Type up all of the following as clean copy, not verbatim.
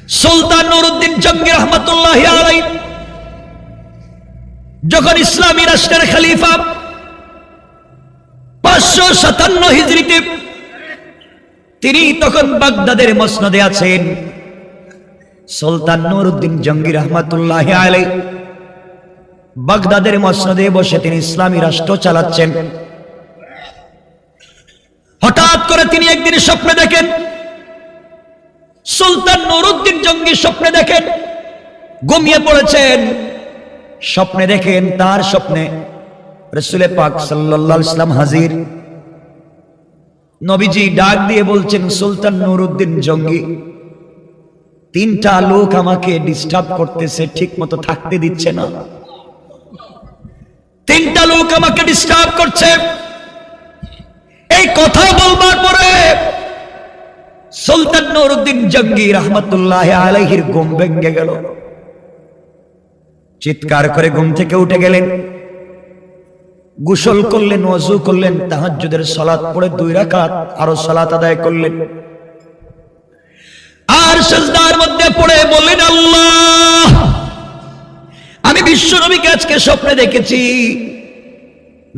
সুলতান নুরউদ্দিন জঙ্গি রহমতুল্লাহি আলাইহি যখন ইসলামী রাষ্ট্রের খলিফা 557 হিজরিতে তিনি তখন বাগদাদের মসনদে আছেন। সুলতান নুরউদ্দিন জঙ্গি রহমতুল্লাহি আলাইহি বাগদাদের মসনদে বসে তিনি ইসলামী রাষ্ট্র চালাচ্ছেন। হঠাৎ করে তিনি একদিন স্বপ্নে দেখেন, সুলতান নুরউদ্দিন জঙ্গি স্বপ্নে দেখেন ঘুমিয়ে পড়েছেন। স্বপ্নে দেখেন তার স্বপ্নে রাসূল পাক সাল্লাল্লাহু আলাইহি ওয়াসাল্লাম হাজির। নবীজি ডাক দিয়ে বলছেন, সুলতান নুরউদ্দিন জঙ্গি, 3টা লোক আমাকে ডিস্টার্ব করতেছে, ঠিক মতো থাকতে দিচ্ছে না। 3টা লোক আমাকে ডিস্টার্ব করছে। এই কথা বলবার পরে সুলতান নুরউদ্দিন জঙ্গি রহমতুল্লাহি আলাইহির ঘুম ভেঙে গেল। চিৎকার করে ঘুম থেকে উঠে গেলেন, গোসল করলেন, ওযু করলেন, তাহাজ্জুদের সালাত পড়ে 2 রাকাত আরো সালাত আদায় করলেন। আর সিজদার মধ্যে পড়ে বললেন, আল্লাহ, আমি বিশ্ব নবীকে আজকে স্বপ্নে দেখেছি,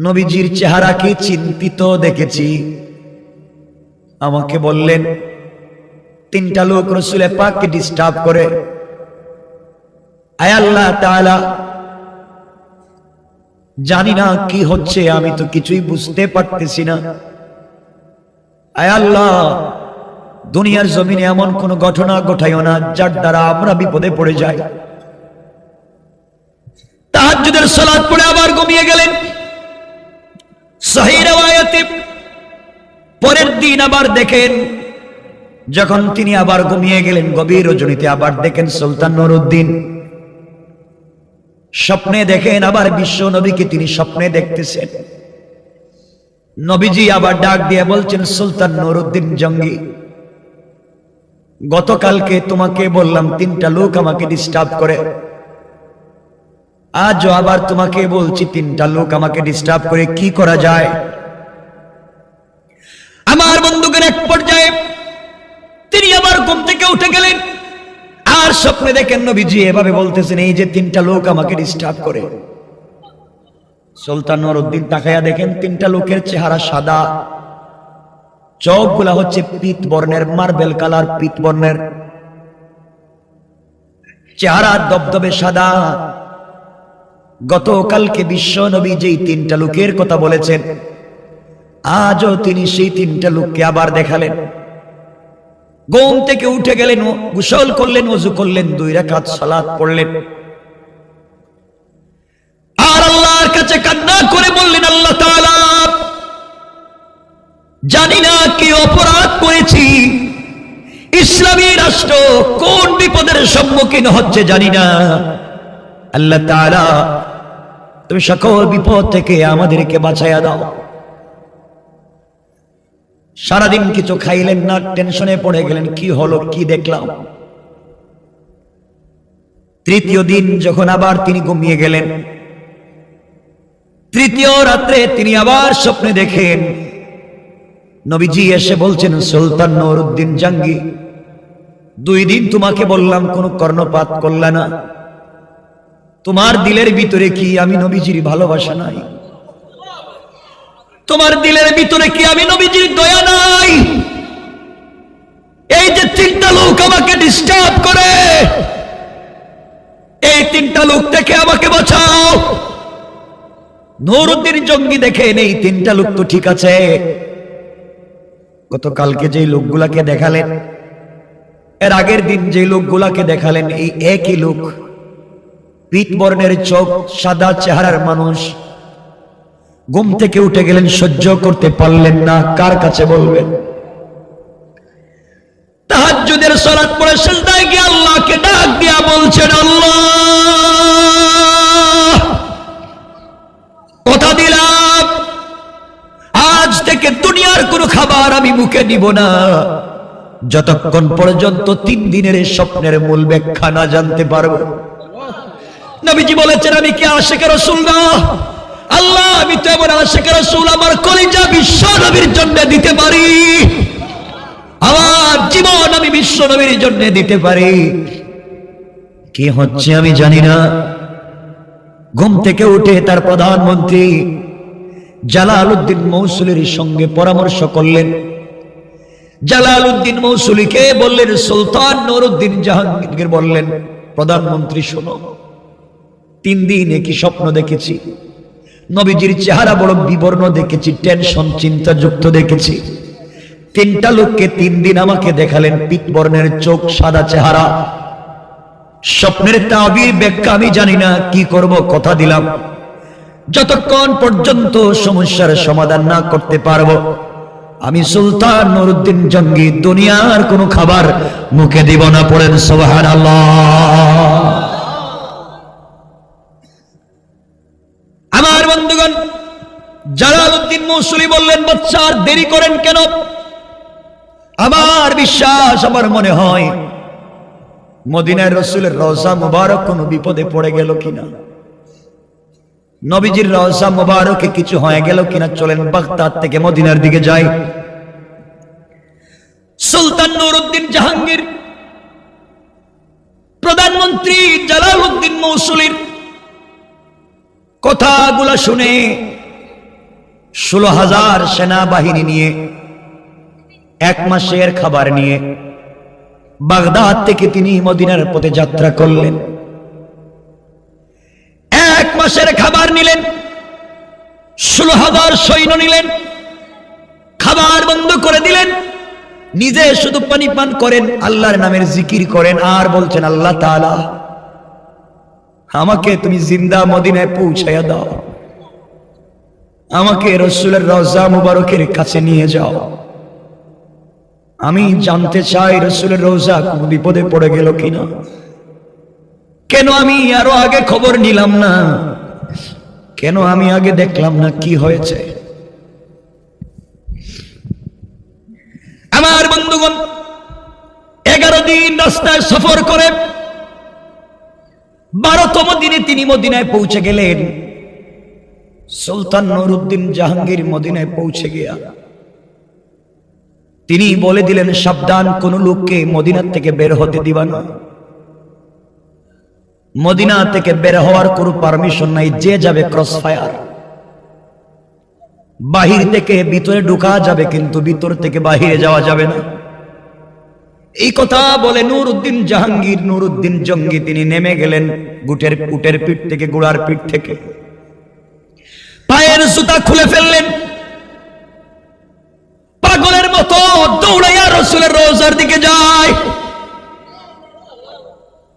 নবীজির চেহারাকে চিন্তিত দেখেছি। আমাকে বললেন 3টা লোক রাসূল পাককে ডিস্টার্ব করে। আয় আল্লাহ তাআলা, জানি না কি হচ্ছে, আমি তো কিছুই বুঝতে পারতেছি না। আয় আল্লাহ, দুনিয়ার জমিনে এমন কোন ঘটনা ঘটাইও না যার দ্বারা আমরা বিপদে পড়ে যাই। তাহাজ্জুদের সালাত পড়ে আবার ঘুমিয়ে গেলেন। সহিহ riwayate পরের দিন আবার দেখেন, যখন তিনি আবার ঘুমিয়ে গেলেন গভীর রজনীতে, আবার দেখেন সুলতান নুরউদ্দিন স্বপ্নে দেখেন আবার বিশ্ব নবীকে তিনি স্বপ্নে দেখতেছেন। নবীজি আবার ডাক দিয়ে বলছেন, সুলতান নুরউদ্দিন জঙ্গি, গতকালকে তোমাকে বললাম 3টা লোক আমাকে ডিস্টার্ব করে, আজ আবার তোমাকে বলছি 3টা লোক আমাকে ডিস্টার্ব করে, কি করা যায়? আমার বন্ধুগণ, এক পর্যায়ে তিনি আবার ঘুম থেকে উঠে গেলেন। আর স্বপ্নে দেখেন নবীজি এভাবে বলতেছেন, এই যে 3টা লোক আমাকে ডিস্টার্ব করে। সুলতান নুরউদ্দিন তাকায়া দেখেন 3টা লোকের চেহারা সাদা, চোখগুলা হচ্ছে পিত বর্ণের, মার্বেল কালার পিত বর্ণের, চেহারা দবদবে সাদা। গতকালকে বিশ্ব নবী যেই 3টা লোকের কথা বলেছেন, আজও তিনি সেই 3টা লোককে আবার দেখালেন। ঘুম থেকে উঠে গেলেন, গোসল করলেন, ওযু করলেন, 2 রাকাত সালাত পড়লেন। আর আল্লাহর কাছে কান্না করে বললেন, আল্লাহ তাআলা, জানি না কি অপরাধ করেছি, ইসলামী রাষ্ট্র কোন বিপদের সম্মুখীন হচ্ছে জানি না। আল্লাহ তাআলা, তুমি সকল বিপদ থেকে আমাদেরকে বাঁচাইয়া দাও। সারাদিন কিছু খাইলেন না, টেনশনে পড়ে গেলেন, কি হলো, কি দেখলাম। 3য় দিন যখন আবার তিনি ঘুমিয়ে গেলেন, 3য় রাত্রে তিনি আবার স্বপ্নে দেখেন নবীজি এসে বলছেন, সুলতান নুরউদ্দিন জঙ্গি, 2 দিন তোমাকে বললাম, কোনো কর্ণপাত করলে না। তোমার দিলের ভিতরে কি আমি নবীজির ভালোবাসা নাই? তোমার দিলের ভিতরে কি আমি নবীজির দয়া নাই? এই যে 3টা লোক আমাকে ডিস্টার্ব করে, এই 3টা লোক থেকে আমাকে বাঁচাও। নুরউদ্দিন জঙ্গি দেখেন এই 3টা লোক তো ঠিক আছে, গতকালকে যে লোকগুলাকে দেখালেন, এর আগের দিন যে লোকগুলাকে দেখালেন, এই একই লোক, পিত বর্ণের চোখ, সাদা চেহারার মানুষ। ঘুম থেকে উঠে গেলেন, সহ্য করতে পারলেন না, কার কাছে বলবেন? তাহাজ্জুদের সালাত পড়ে সিজদায় গিয়ে আল্লাহকে ডাক দিয়া বলছেন, আল্লাহ, কথা দিলাম আজ থেকে দুনিয়ার কোনো খাবার আমি মুখে নিব না, যতক্ষণ পর্যন্ত 3 দিনের স্বপ্নের মূল ব্যাখ্যা না জানতে পারবো। নবীজি বলেছেন, আমি কি আশিক রাসূল না? আল্লাহ, আমি তো এমন আশিক রাসূল আমার কলিজা বিশ্ব নবীর জন্য দিতে পারি। আমার জীবন আমি বিশ্ব নবীর জন্য দিতে পারি। কি হচ্ছে আমি জানি না। ঘুম থেকে উঠে তার প্রধানমন্ত্রী জালালউদ্দিন মৌসুলির সঙ্গে পরামর্শ করলেন। জালালউদ্দিন মৌসুলিকে বললেন, সুলতান নুরউদ্দিন জাহাঙ্গীরকে বললেন, প্রধানমন্ত্রী শোনো, 3 দিন একই স্বপ্ন দেখেছি। নবীজির চেহারা বড় বিবর্ণ দেখেছি, টেনশন চিন্তাযুক্ত দেখেছি। 3টা লোককে 3 দিন আমাকে দেখালেন, পিতবর্ণের চোখ, সাদা চেহারা। স্বপ্নের তাবির ব্যাখ্যা আমি জানি না, কি করব, কথা দিলাম যতক্ষণ পর্যন্ত সমস্যার সমাধান না করতে পারবো আমি সুলতান নুরউদ্দিন জঙ্গি দুনিয়ার কোনো খাবার মুখে দিব না। পড়েন সুবহানাল্লাহ। আমার বন্ধুগণ, জালালউদ্দিন মৌসুলি বললেন, বাচ্চা আর দেরি করেন কেন? আমার বিশ্বাস, আমার মনে হয় মদিনার রাসূলের রওজা মুবারক কোনো বিপদে পড়ে গেল কিনা, নবীজির রওজা মুবারকে কিছু হয়ে গেল কিনা। চলেন বাগদাদ থেকে মদিনার দিকে যাই। সুলতান নুরউদ্দিন জাহাঙ্গীর প্রধানমন্ত্রী জালালউদ্দিন মৌসুলির কথাগুলো শুনে 16,000 সেনাবাহিনী নিয়ে 1 মাসের খাবার নিয়ে বাগদাদ থেকে তিনি মদিনার পথে যাত্রা করলেন। 1 মাসের খাবার নিলেন, 16,000 সৈন্য নিলেন, খাবার বন্ধ করে দিলেন। নিজে শুধু পানি পান করেন, আল্লাহর নামের জিকির করেন, আর বলছেন, আল্লাহ তাআলা আমাকে তুমি জিন্দা মদিনায় পৌঁছায়া দাও, আমাকে রাসূলের রওজা মুবারকের কাছে নিয়ে যাও। আমি জানতে চাই রাসূলের রওজা কোন বিপদে পড়ে গেল কিনা। কেন আমি আরো আগে খবর নিলাম না? কেন আমি আগে দেখলাম না কি হয়েছে? আমার বন্ধুগণ, 11 দিন রাস্তায় সফর করে 12তম দিনে তিনি মদিনায় পৌঁছে গেলেন। সুলতান নুরউদ্দিন জাহাঙ্গীর মদিনায় পৌঁছে গিয়া তিনি বলে দিলেন, সাবধান, কোন লোককে মদিনা থেকে বের হতে দিবা না। মদিনা থেকে বের হওয়ার কোনো পারমিশন নাই, যে যাবে ক্রস ফায়ার। বাহির থেকে ভিতরে ঢোকা যাবে, কিন্তু ভিতর থেকে বাহিরে যাওয়া যাবে না। এই কথা বলে নুরউদ্দিন জাহাঙ্গীর, নুরউদ্দিন জঙ্গি তিনি নেমে গেলেন উটের পিঠ থেকে, ঘোড়ার পিঠ থেকে। পায়ের জুতা খুলে ফেললেন, পাগলের মতো দৌড়াইয়া রাসূলের রওজার দিকে যায়।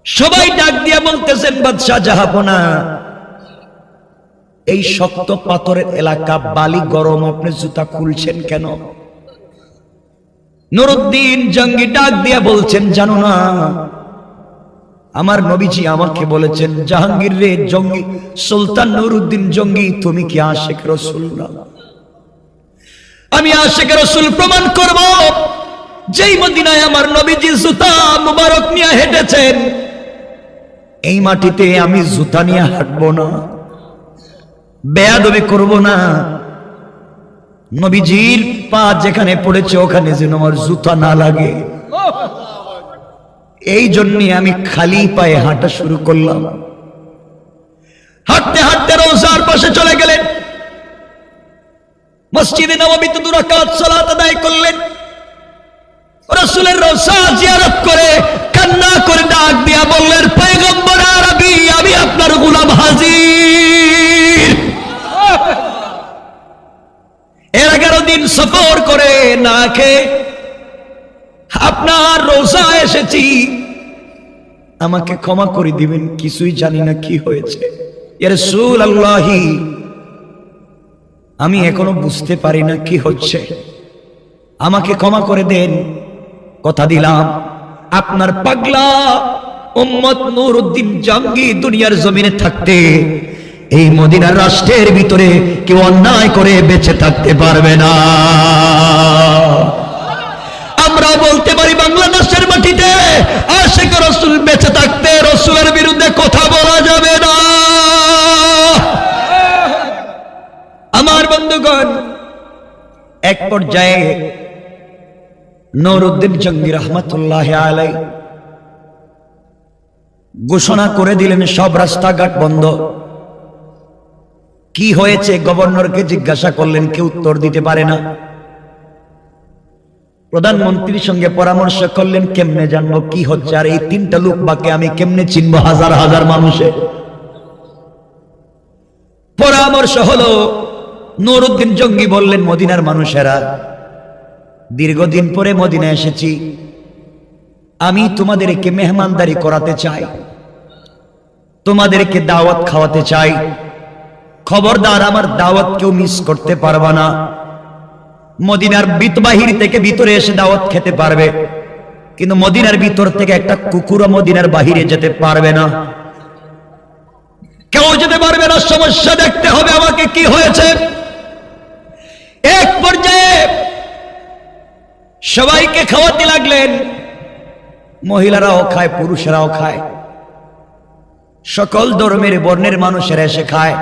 সবাই ডাক দিয়া বলতেছেন, বাদশা জাহাপনা, এই শক্ত পাথরের এলাকা, বালি গরম, আপনি জুতা খুলছেন কেন? নুরউদ্দিন জঙ্গি ডাক দিয়া বলছেন, জানো না, আমার নবীজি আমাকে বলেছেন, জাহাঙ্গীর রে জঙ্গি, সুলতান নুরউদ্দিন জঙ্গি, তুমি কি আশিক রাসূল না? আমি আশিক রাসূল প্রমাণ করব, যেই মদিনায় আমার নবীজি জুতা মুবারক নিয়ে হেঁটেছেন, এই মাটিতে আমি জুতা নিয়ে হাঁটবো না, বেয়াদবি করব না। নবীজির পা যেখানে পড়েছে ওখানে যেন আমার জুতা না লাগে, এই জন্য আমি খালি পায়ে হাঁটা শুরু করলাম। হাঁটতে হাঁটতে রওজার পাশে চলে গেলেন। মসজিদে নববীতে 2 রাকাত সালাত আদায় করলেন। রাসূলের রওজা জিয়ারত করে কান্না করে ডাক দিয়া বললেন, পয়গম্বর আরবি, আমি আপনার গোলাম হাজির। 11 দিন সফর করে না খেয়ে আপনার রওজা এসেছি, আমাকে ক্ষমা করে দিবেন, কিছুই জানি না কি হয়েছে। ইয়া রাসূলুল্লাহ, আমি এখনো বুঝতে পারি না কি হচ্ছে, আমাকে ক্ষমা করে দেন। কথা দিলাম, আপনার পাগলা উম্মত নুরউদ্দিন জঙ্গি দুনিয়ার জমিনে থাকতে এই মদিনার রাষ্ট্রের ভিতরে কেউ অন্যায় করে বেঁচে থাকতে পারবে না। আমরা বলতে পারি বাংলাদেশের মাটিতে আশিক রাসূল বেঁচে থাকতে রাসূলের বিরুদ্ধে কথা বলা যাবে না। আমার বন্ধুগণ, এক পর্যায়ে নুরউদ্দিন জঙ্গি রহমতুল্লাহ আলাইহি ঘোষণা করে দিলেন সব রাস্তাঘাট বন্ধ। কি হয়েছে গভর্নরকে জিজ্ঞাসা করলেন, কেউ উত্তর দিতে পারে না। প্রধানমন্ত্রীর সঙ্গে পরামর্শ করলেন, কেমনে জানবো কি হচ্ছে, আর এই তিনটা লোক বাকে আমি কেমনে চিনবো হাজার হাজার মানুষে। পরামর্শ হলো, নুরউদ্দিন জঙ্গি বললেন, মদিনার মানুষেরা, দীর্ঘদিন পরে মদিনা এসেছি, আমি তোমাদেরকে মেহমানদারি করাতে চাই, তোমাদেরকে দাওয়াত খাওয়াতে চাই। খবরদার আমার দাওয়াত কেউ মিস করতে পারবা না। মদিনার বাহির থেকে ভিতরে এসে দাওয়াত খেতে পারবে, কিন্তু মদিনার ভিতর থেকে একটা কুকুরও মদিনার বাহিরে যেতে পারবে না, কেউ যেতে পারবে না। সমস্যা দেখতে হবে আমাকে, কি হয়েছে। এক পর্যায়ে সবাইকে খাওয়াতে লাগলেন, মহিলারাও খায়, পুরুষেরাও খায়, সকল ধর্মের বর্ণের মানুষেরা এসে খায়।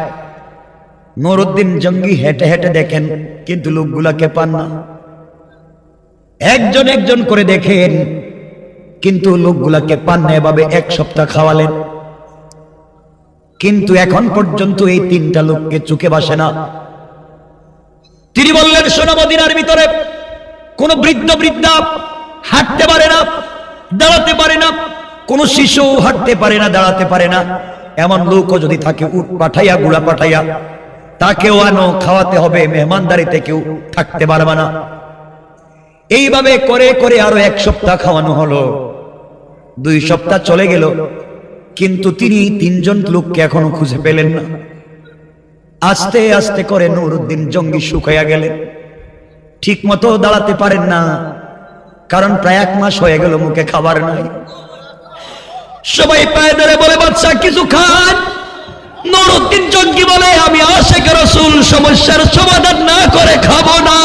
নুরউদ্দিন জঙ্গি হেঁটে হেঁটে দেখেন, কিন্তু লোকগুলাকে পান না। একজন একজন করে দেখেন, কিন্তু লোকগুলাকে পান না। এভাবে এক সপ্তাহ খাওয়ালেন, কিন্তু এখন পর্যন্ত এই তিনটা লোককে চোখে ভাসে না। তিনি বললেন, শোনো, মদিনার ভিতরে কোন বৃদ্ধ বৃদ্ধা হাঁটতে পারে না, দাঁড়াতে পারে না, কোন শিশু হাঁটতে পারে না, দাঁড়াতে পারে না। এমন লোকও যদি থাকে, উট পাঠাইয়া গুড়া পাঠাইয়া তাকেও আনো, খাওয়াতে হবে, মেহমানদারিতে কেউ থাকতে পারবে না। এইভাবে করে করে আরো এক সপ্তাহ খাওয়ানো হলো। 2 সপ্তাহ চলে গেল, কিন্তু তিনি তিনজন লোককে এখনো খুঁজে পেলেন না। আস্তে আস্তে করে নুরউদ্দিন জঙ্গি শুকাইয়া গেলেন, ঠিক মতো দাঁড়াতে পারেন না, কারণ প্রায় 1 মাস হয়ে গেল মুখে খাবার নাই। সবাই পায়ে ধরে বলে, বাদশা কিছু খান। নুরউদ্দিন জঙ্গি বলে, আমি আশিক রাসূল, সমস্যার সমাধান না করে খাবো না।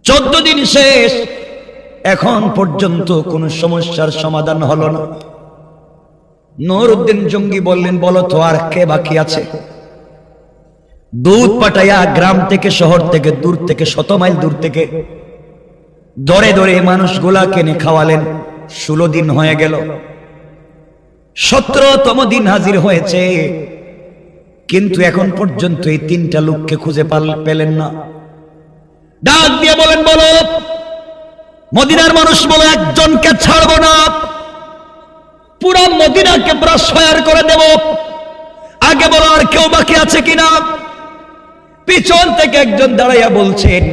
14 দিন শেষ, এখন পর্যন্ত কোন সমস্যার সমাধান হলো না। নুরউদ্দিন জঙ্গি বললেন, বলো তো আর কে বাকি আছে। দুধ পাঠাইয়া গ্রাম থেকে, শহর থেকে, দূর থেকে, 100 মাইল দূর থেকে দরে দরে মানুষগুলা কেনে খাওয়ালেন। 16 দিন হয়ে গেল, 17তম দিন হাজির হয়েছে, কিন্তু এখন পর্যন্ত এই তিনটা লোককে খুঁজে পেলেন না। ডাক দিয়ে বলেন, বলো মদিনার মানুষ, বলো একজনকে ছাড়বো না, পুরো মদিনাকে ব্রাশফায়ার করে দেব। আগে বলো আর কেউ বাকি আছে কিনা। পিছন থেকে একজন দাঁড়াইয়া বলছেন,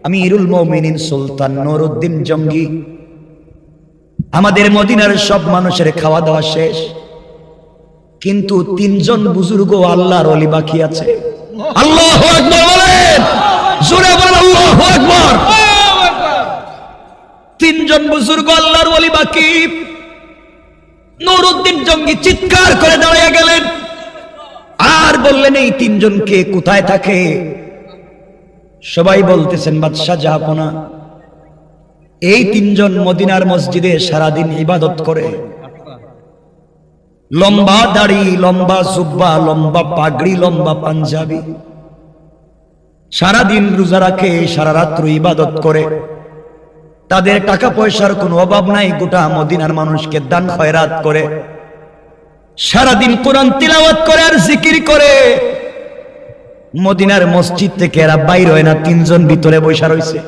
আমিরুল মুমিনিন সুলতান নুরউদ্দিন জঙ্গি, আমাদের মদিনার সব মানুষের খাওয়া দাওয়া শেষ, কিন্তু 3 জন বুজুর্গ আল্লাহর ওলি বাকি আছে। আল্লাহু আকবার বলেন, জোরে বলেন আল্লাহু আকবার। 3 জন বুজুর্গ আল্লাহর ওলি বাকি। নুরউদ্দিন জঙ্গি চিৎকার করে দাঁড়িয়ে গেলেন আর বললেন, এই 3 জনকে কোথায় থাকে। সবাই বলতেছেন, বাদশা জাহাপনা, এই 3 জন মদিনার মসজিদে সারাদিন ইবাদত করে, লম্বা দাড়ি, লম্বা জুব্বা, লম্বা পাগড়ি, লম্বা পাঞ্জাবি, সারাদিন রোজা রাখে, সারা রাত্র ইবাদত করে, তাদের টাকা পয়সার কোনো অভাব নাই, গোটা মদিনার মানুষকে দান খয়রাত করে, সারাদিন কোরআন তিলাওয়াত করে আর জিকির করে। মদিনার মসজিদ থেকে এরা বাইর হয় না, 3 জন ভিতরে বসে রয়েছে।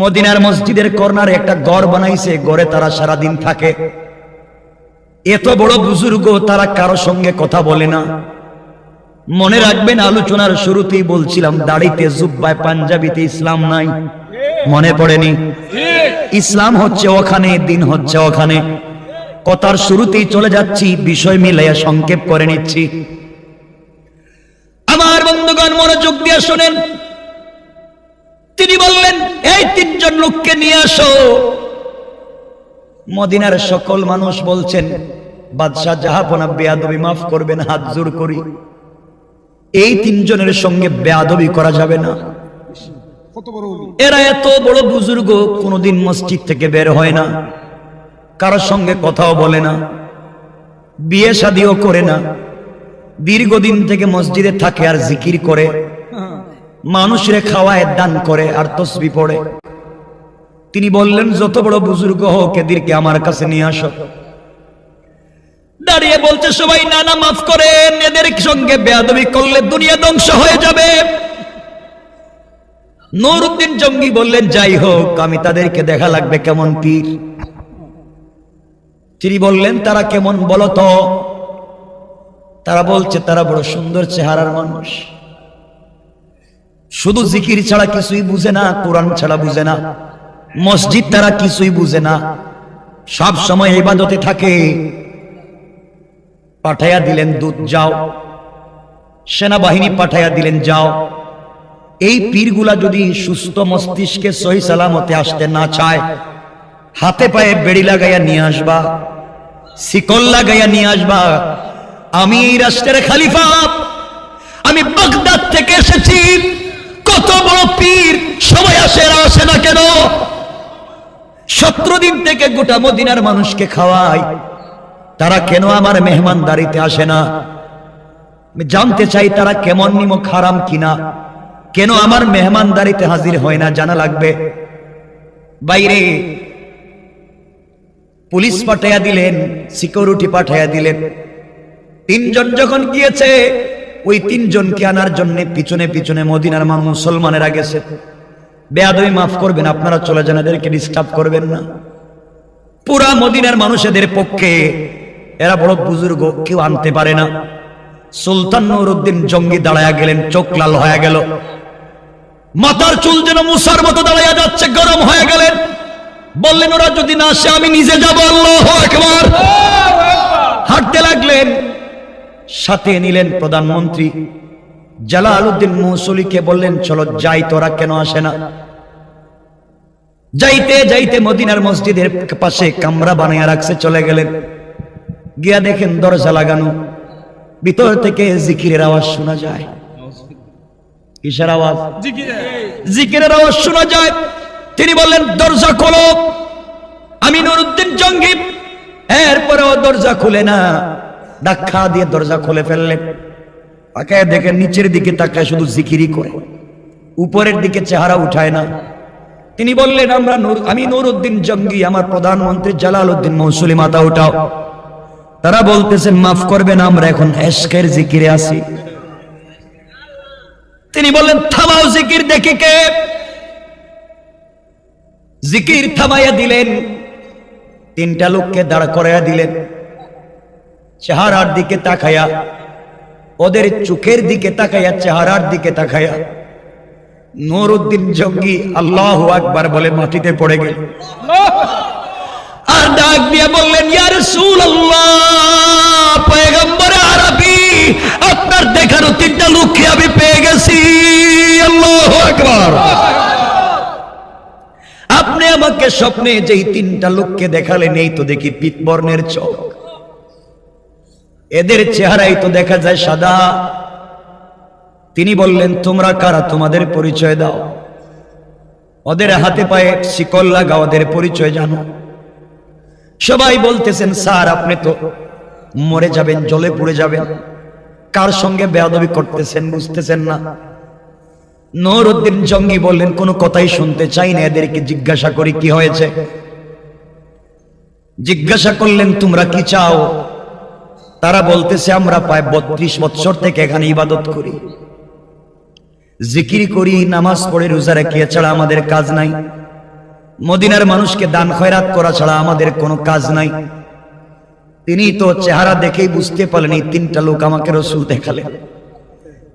মদিনার মসজিদের কর্নারে একটা ঘর বানাইছে, ঘরে তারা সারাদিন থাকে। এত বড় বুজুর্গ, তারা কারো সঙ্গে কথা বলে না। মনে রাখবেন, আলোচনার শুরুতেই বলছিলাম, দাড়িতে, জুব্বায়, পাঞ্জাবিতে ইসলাম নাই। মনে পড়েনি? ইসলাম হচ্ছে ওখানে, দিন হচ্ছে ওখানে। কথার শুরুতেই চলে যাচ্ছি, বিষয় মিলাইয়া সংক্ষেপ করে নিচ্ছি। আমার বন্ধুগণ, মনোযোগ দিয়ে শোনেন। তিনি বললেন, এই 3 জন লোককে নিয়ে আসো। মদিনার সকল মানুষ বলছেন, বাদশাহ জাহাপনা, বেয়াদবি মাফ করবেন, হাত জোর করি, এই 3 জনের সঙ্গে বেয়াদবি করা যাবে না। এরা এত বড় বুজুর্গ, কোনদিন মসজিদ থেকে বের হয় না, কারোর সঙ্গে কথাও বলে না, বিয়ে শাদিও করে না, দীর্ঘদিন থেকে মসজিদে থাকে আর জিকির করে। মানুষের খাওয়ায় দান করে আর তসবি পড়ে। তিনি বললেন যত বড় বুজুর্গ হোক এদেরকে আমার কাছে নিয়ে আসো। দাঁড়িয়ে বলছে সবাই না না মাফ করেন, এদের সঙ্গে বেয়াদবি করলে দুনিয়া ধ্বংস হয়ে যাবে। নুরউদ্দিন জঙ্গি বললেন যাই হোক আমি তাদেরকে দেখা লাগবে কেমন পীর। তিনি বললেন তারা কেমন বলো তো? তারা বলছে তারা বড় সুন্দর চেহারার মানুষ, শুধু জিকির ছাড়া কিছুই বুঝে না, কোরআন ছাড়া বুঝে না, মসজিদ তারা কিছুই বুঝে না, সব সময় ইবাদতে থাকে। পাঠাইয়া দিলেন দূত, যাও। সেনাবাহিনী পাঠাইয়া দিলেন, যাও। এই পীরগুলা যদি সুস্থ মস্তিষ্কে সহি সালামতে আসতে না চায়, হাতে পায়ে বেড়ি লাগাইয়া নিয়ে আসবা, শিকল লাগাইয়া নিয়ে আসবা। আমি এই রাষ্ট্রের খলিফা, আমি বাগদাদ থেকে এসেছি। কত বড় পীর সবাই আসে না কেন? 17 দিন থেকে গোটা মদিনার মানুষকে খাওয়াই, তারা কেন আমার মেহমানদারিতে আসে না? আমি জানতে চাই তারা কেমন নিমক হারাম কিনা, কেন আমার মেহমানদারিতে হাজির হয় না জানা লাগবে। বাইরে পুলিশ পাঠাইয়া দিলেন, সিকিউরিটি পাঠাইয়া দিলেন। 3 জন যখন গিয়েছে, ওই 3 জনকে আনার জন্য পিছনে পিছনে মদিনার মুসলমানেরা গেছে। বেয়াদবি মাফ করবেন, আপনারা চলে যান, এদেরকে ডিস্টার্ব করবেন না। পুরা মদিনার মানুষদের পক্ষে এরা বড় বুজুর্গ, কেউ আনতে পারে না। সুলতান নুরউদ্দিন জঙ্গি দাঁড়ায়া গেলেন, চোখ লাল হয়ে গেল, মাথার চুল যেন মুসার মতো দাঁড়াইয়া যাচ্ছে, গরম হয়ে গেলেন। বললেন ওরা যদি না আসে আমি নিজে যাব। আল্লাহু আকবার। হাঁটতে লাগলেন, সাথে নিলেন প্রধানমন্ত্রী জালালউদ্দিন মৌসুলিকে, বললেন চলো যাই, তোরা কেন আসে না? যাইতে যাইতে মদিনার মসজিদের পাশে কামরা বানাইয়া রাখছে, চলে গেলেন। গিয়া দেখেন দরজা লাগানো, ভিতর থেকে জিকিরের আওয়াজ শোনা যায়। কিসের আওয়াজ? জিকিরের আওয়াজ শোনা যায়। তিনি বললেন দরজা খোলো। আমি নুরউদ্দিন জঙ্গি। এরপরেও দরজা খুলে না, ধাক্কা দিয়ে দরজা খুলে ফেললেন। তাকায় দেখেন নিচের দিকে তাকায় শুধু জিকিরই করে, উপরের দিকে চেহারা উঠায় না। তিনি বললেন আমি নুরউদ্দিন জঙ্গি, আমার প্রধানমন্ত্রী জালালউদ্দিন মৌসুলি, মাথা উঠাও। তারা বলতেছেন মাফ করবেন, আমরা এখন এশকের জিকিরে আছি। তিনি বললেন থামাও জিকির, দেখি কে। জিকির থামাইয়া দিলেন। 3টা লোককে দাঁড় করাইয়া দিলেন। চেহারার দিকে তাকাইয়া, ওদের চোখের দিকে তাকাইয়া, চেহারার দিকে তাকাইয়া নুরউদ্দিন জঙ্গি আল্লাহু আকবার বলে মাটিতে পড়ে গেল। আর ডাক দিয়ে বললেন ইয়া রাসূলুল্লাহ, পয়গম্বর আরবি, আপনার দেখানো 3টা লোককে আমি পেয়ে গেছি। আল্লাহু আকবার। আপনি আমাকে স্বপ্নে যেই 3টা লোককে দেখালেন, এই তো দেখি পিতবর্ণের চোখ, এদের চেহারাই তো দেখা যায় সাদা। তিনি বললেন তোমরা কারা, তোমাদের পরিচয় দাও। ওদের হাতে পায়ে শিকল লাগা, ওদের পরিচয় জানো। সবাই বলতেছেন স্যার আপনি তো মরে যাবেন, জলে পুড়ে যাবেন, কার সঙ্গে বেয়াদবি করতেছেন বুঝতেছেন না। নুরউদ্দিন জঙ্গি বললেন কোনো কথাই শুনতে চাই না, এদেরকে জিজ্ঞাসা করি কি হয়েছে। জিজ্ঞাসা করলেন তোমরা কি চাও? তারা বলতেছে আমরা প্রায় 32 বছর থেকে এখানে ইবাদত করি, জিকির করি, নামাজ পড়ে, রোজা রাখি, ছাড়া আমাদের কাজ নাই। মদিনার মানুষকে দান খয়রাত করা ছাড়া আমাদের কোনো কাজ নাই। তিনি তো চেহারা দেখেই বুঝতে পারলেন এই 3টা লোক আমাকে রাসূল দেখালেন।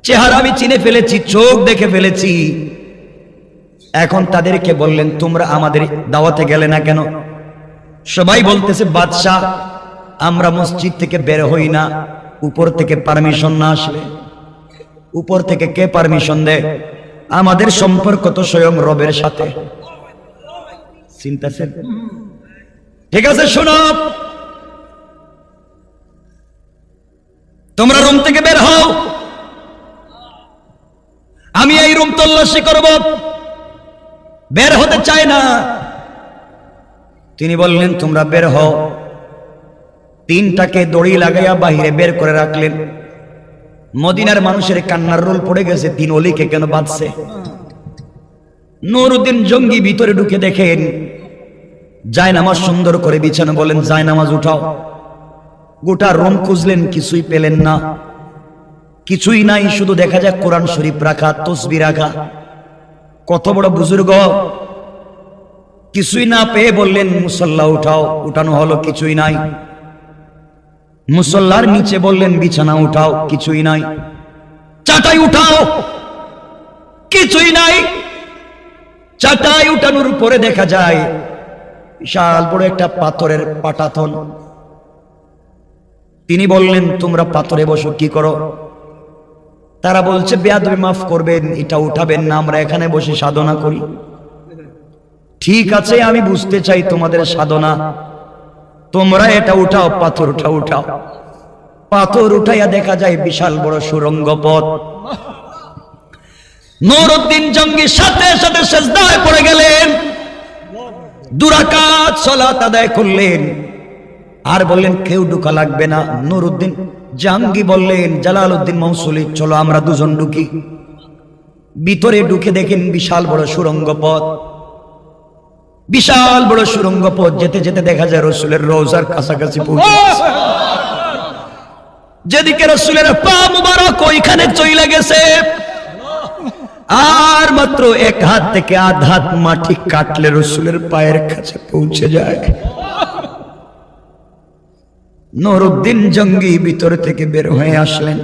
চেহারা আমি চিনে ফেলেছি, চোখ দেখে ফেলেছি। এখন তাদেরকে বললেন তোমরা আমাদের দাওয়াতে গেলে না কেন? সবাই বলতেছে বাদশাহ আমরা মসজিদ থেকে বের হই না উপর থেকে পারমিশন না আসলে। উপর থেকে কে পারমিশন দেয়? আমাদের সম্পর্ক তো স্বয়ং রবের সাথে। চিন্তাছেন? ঠিক আছে শোনো, তোমরা রুম থেকে বের হও, আমি এই রুম তল্লাশি করব। বের হতে চায় না। তিনি বললেন তোমরা বের হও। 3টাকে দড়ি লাগাইয়া বাহিরে বের করে রাখলেন। মদিনার মানুষের কান্নার রোল পড়ে গেছে, 3 অলিকে কেন বাঁধছে? নুরউদ্দিন জঙ্গি ভিতরে ঢুকে দেখেন জায়নামাজ সুন্দর করে বিছানো, বলেন জায়নামাজ উঠাও। গোটা রুম খুঁজলেন, কিছুই পেলেন না, কিছুই নাই, শুধু দেখা যায় কোরআন শরীফ রাখা, তসবিহ রাখা। কত বড় বুজুর্গ! কিছুই না পেয়ে বললেন মুসল্লা উঠাও। উঠানো হলো, কিছুই নাই। মুসল্লার নিচে বললেন বিছানা উঠাও, কিছুই নাই। চাটাই উঠাও, কিছুই নাই। চাটাই উঠানোর পরে দেখা যায় বিশাল বড় একটা পাথরের পাটাতন। তিনি বললেন তোমরা পাথরে বসো, কি করো? তারা বলছে বেয়াদবি মাফ করবেন, এটা উঠাবেন না, আমরা এখানে বসে সাধনা করি। ঠিক আছে, আমি বুঝতে চাই তোমাদের সাধনা, তোমরা এটা উঠাও, পাথরটা উঠাও। পাথর উঠাইয়া দেখা যায় বিশাল বড় সুরঙ্গ পথ। নুরউদ্দিন জঙ্গি সাথে সাথে সিজদায় পড়ে গেলেন, 2 রাকাত সালাত আদায় করলেন, আর বললেন কেউ ঢোকা লাগবে না। নুরউদ্দিন জঙ্গি বললেন জালালউদ্দিন মৌসুলি, চলো আমরা দুজন ঢুকি। ভিতরে ঢুকে দেখেন বিশাল বড় সুরঙ্গ পথ, বিশাল বড় সুরঙ্গ পথ। যেতে যেতে দেখা যায় রাসূলের রওজার কাছাকাছি পৌঁছে গেছে। যেদিকে রাসূলের পা মুবারক ওইখানে চলে গেছে, আর মাত্র 1 হাত থেকে আধ হাত মাটি কাটলে রাসূলের পায়ের কাছে পৌঁছে যায়। নুরউদ্দিন জঙ্গি ভিতর থেকে বের হয়ে আসলেন,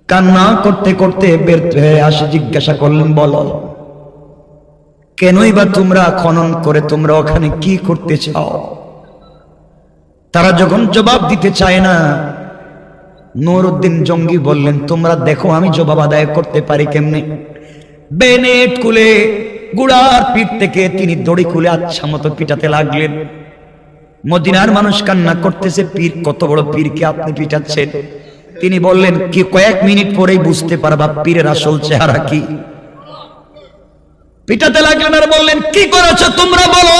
কান্না করতে করতে বের হয়ে আসে জিজ্ঞাসা করলেন, বলো কেনই বা তোমরা খনন করে তোমরা ওখানে কি করতে চাও? তারা যখন জবাব দিতে চায় না, নুরউদ্দিন জঙ্গি বললেন তোমরা দেখো আমি জবাব আদায় করতে পারি কেমনে। বেনেট খুলে গুড়ার পিঠ থেকে তিনি দড়ি খুলে আচ্ছা মতো পিটাতে লাগলেন। মদিনার মানুষ কান্না করতেছে, পীর, কত বড় পীরকে আপনি পিটাচ্ছেন? তিনি বললেন কি কয়েক মিনিট পরেই বুঝতে পারবা পীরের আসল চেহারা কি। পিটাতে লাগলেন আর বললেন কি করেছো তোমরা বলো,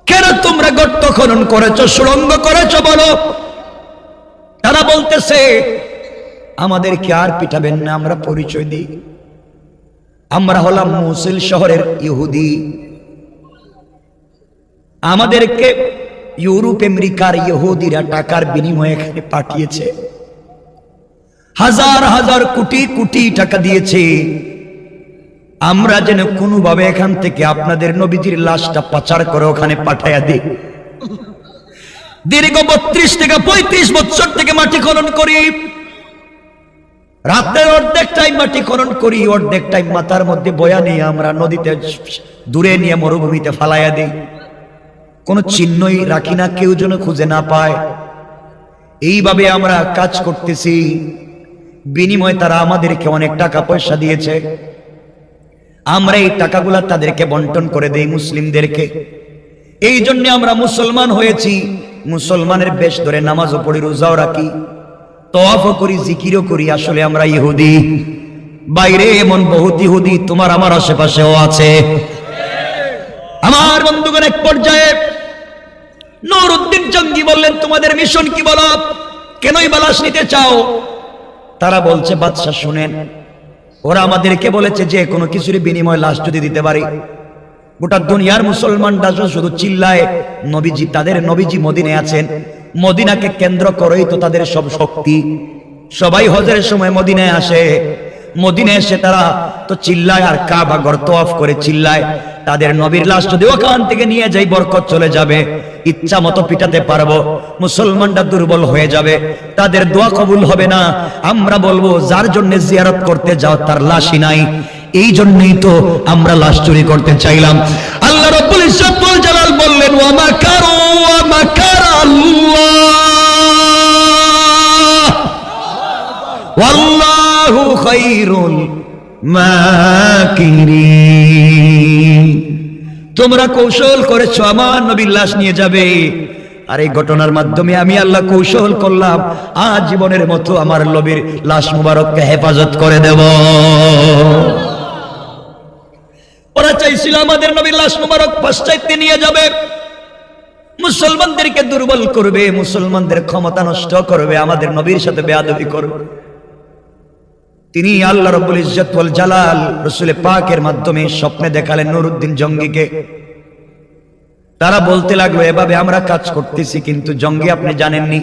কেন তোমরা গর্ত খনন করেছো, সুড়ঙ্গ করেছো বলো। তারা বলতেছে আমাদেরকে আর পিটাবেন না, আমরা পরিচয় দিই, আমরা হলাম মৌসিল শহরের ইহুদি। আমাদেরকে ইউরোপ আমেরিকার ইহুদিরা টাকার বিনিময়ে এখানে পাঠিয়েছে, হাজার হাজার কোটি কোটি টাকা দিয়েছে, আমরা যেন কোনোভাবে এখান থেকে আপনাদের নবীজির লাশটা পাচার করে ওখানে পাঠাইয়া দিই। দীর্ঘ 32 থেকে 35 বছর থেকে মাটি খনন করি, রাতের অর্ধেক টাইম মাটি খনন করি, অর্ধেক টাইম মাথার মধ্যে বয়া নিয়ে আমরা নদীতে দূরে নিয়ে মরুভূমিতে ফালাইয়া দিই, কোনো চিহ্নই রাখি না, কেউ যেন খুঁজে না পায়। এইভাবে আমরা কাজ করতেছি, বিনিময়ে তারা আমাদেরকে অনেক টাকা পয়সা দিয়েছে, আমরা এই টাকাগুলা তাদেরকে বন্টন করে দেই মুসলিমদেরকে। এই জন্য আমরা মুসলমান হয়েছি, মুসলমানের বেশ ধরে নামাজও পড়ি, রোজাও রাখি, তওয়াফও করি, জিকিরও করি, আসলে আমরা ইহুদি। বাইরে এমন বহুত ইহুদি তোমার আমার আশেপাশেও আছে। আমার বন্ধুগণ, এক পর্যায়ে নুরউদ্দিন জঙ্গি বললেন তোমাদের মিশন কি বলো, কেনই বালাশ নিতে চাও? তারা বলছে বাদশা শুনেন, ওরা আমাদেরকে বলেছে যে কোনো কিছুর বিনিময়ে লাশ যদি দিতে পারি, গোটা দুনিয়ার মুসলমানরা শুধু চিল্লায় নবীজি, তাদের নবীজি মদিনায় আছেন, মদিনাকে কেন্দ্র করেই তো তাদের সব শক্তি। সবাই হজের সময় মদিনায় আসে, মদিনায় এসে তারা তো চিল্লায় আর কাবা ঘর তওয়াফ করে চিল্লায়, তাদের নবীর লাশ যদি ওখান থেকে নিয়ে যাই বরকত চলে যাবে, ইচ্ছা মতো পিটাতে পারবো, মুসলমানরা দুর্বল হয়ে যাবে, তাদের দোয়া কবুল হবে না। আমরা বলবো যার জন্য জিয়ারত করতে যাও তার লাশই নাই, এই জন্যই তো আমরা লাশ চুরি করতে চাইলাম। আল্লাহ রাব্বুল ইজ্জত ওয়াল জালাল বললেন ওয়া মাকারু ওয়া মাকারাল্লাহ ওয়াল্লাহু খায়রুল মাকিরিন। তোমরা কৌশল করেছো আমার নবীর লাশ নিয়ে যাবে, আর এই ঘটনার মাধ্যমে আমি আল্লাহ কৌশল করলাম আজীবনের মতো আমার নবীর লাশ মুবারককে হেফাজত করে দেব। ওরা চাইছিল আমাদের নবীর লাশ মুবারক পাশ্চাত্যে নিয়ে যাবে, মুসলমানদেরকে দুর্বল করবে, মুসলমানদের ক্ষমতা নষ্ট করবে, আমাদের নবীর সাথে বেয়াদবি করবে। তিনি আল্লাহ রাব্বুল ইজ্জত ওয়াল জালাল রাসূল পাকের মাধ্যমে স্বপ্নে দেখালেন নুরউদ্দিন জঙ্গিকে। তারা বলতে লাগলো, এভাবে আমরা কাজ করতেছি, কিন্তু জঙ্গি আপনি জানেননি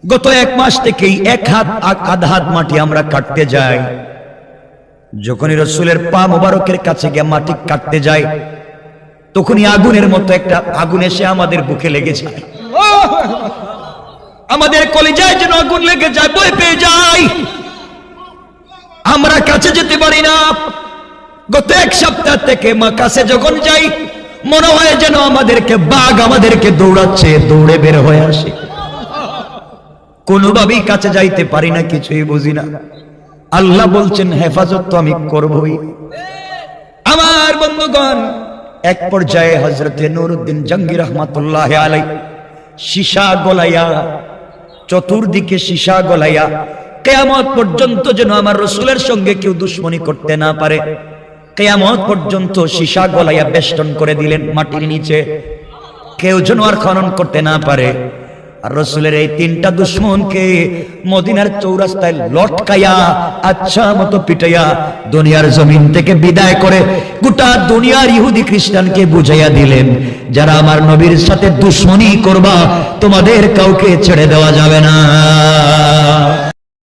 গত 1 মাস থেকেই 1 হাত আধা হাত মাটি আমরা কাটতে যাই। যখনই রাসূলের পা মোবারকের কাছে গিয়ে মাটি কাটতে যায়, তখনই আগুনের মতো একটা আগুন এসে আমাদের বুকে লেগে যায়, আমাদের কলিজায় যেন আগুন লেগে যায়, ভয় পেয়ে যাই, আমরা কাছে যেতে পারি না। গত 1 সপ্তাহ থেকে মা কাছে যখন যাই, মনে হয় যেন আমাদেরকে বাঘ আমাদেরকে দৌড়াচ্ছে, দৌড়ে বের হয়ে আসে, কোনোভাবেই কাছে যাইতে পারি না, কিছুই বুঝি না। আল্লাহ বলছেন হেফাজত তো আমি করবই। আমার বন্ধুগণ, এক পর্যায়ে হযরতে নুরউদ্দিন জঙ্গি রহমাতুল্লাহ আলাইহি সীসা গলাইয়া, চতুর্দিকে সীসা গলাইয়া, কিয়ামত পর্যন্ত যেন আমার রাসূলের সঙ্গে কেউ দুশমনি করতে না পারে, কিয়ামত পর্যন্ত সীসা গলাইয়া বেষ্টন করে দিলেন মাটির নিচে, কেউ যেন আর খনন করতে না পারে। আর রাসূলের এই 3টা দুশমনকে মদিনার চৌরাস্তায় লটকাইয়া, আচ্ছা মতো পিটাইয়া দুনিয়ার জমিন থেকে বিদায় করে গোটা দুনিয়ার ইহুদি খ্রিস্টানকে বুঝাইয়া দিলেন, যারা আমার নবীর সাথে দুশমনি করবা, তোমাদের কাউকে ছেড়ে দেওয়া যাবে না।